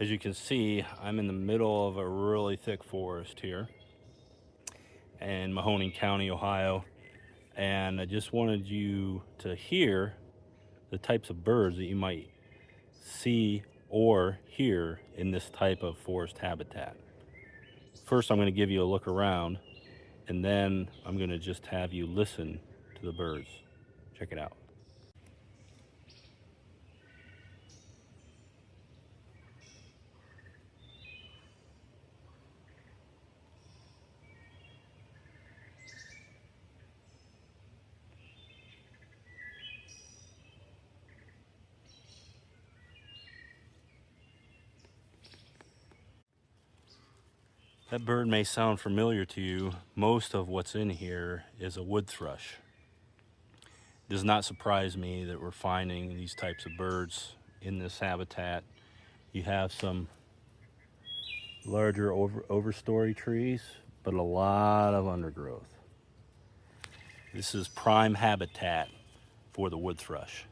As you can see, I'm in the middle of a really thick forest here in Mahoning County, Ohio. And I just wanted you to hear the types of birds that you might see or hear in this type of forest habitat. First, I'm going to give you a look around, and then I'm going to just have you listen to the birds. Check it out. That bird may sound familiar to you. Most of what's in here is a wood thrush. It does not surprise me that we're finding these types of birds in this habitat. You have some larger overstory trees, but a lot of undergrowth. This is prime habitat for the wood thrush.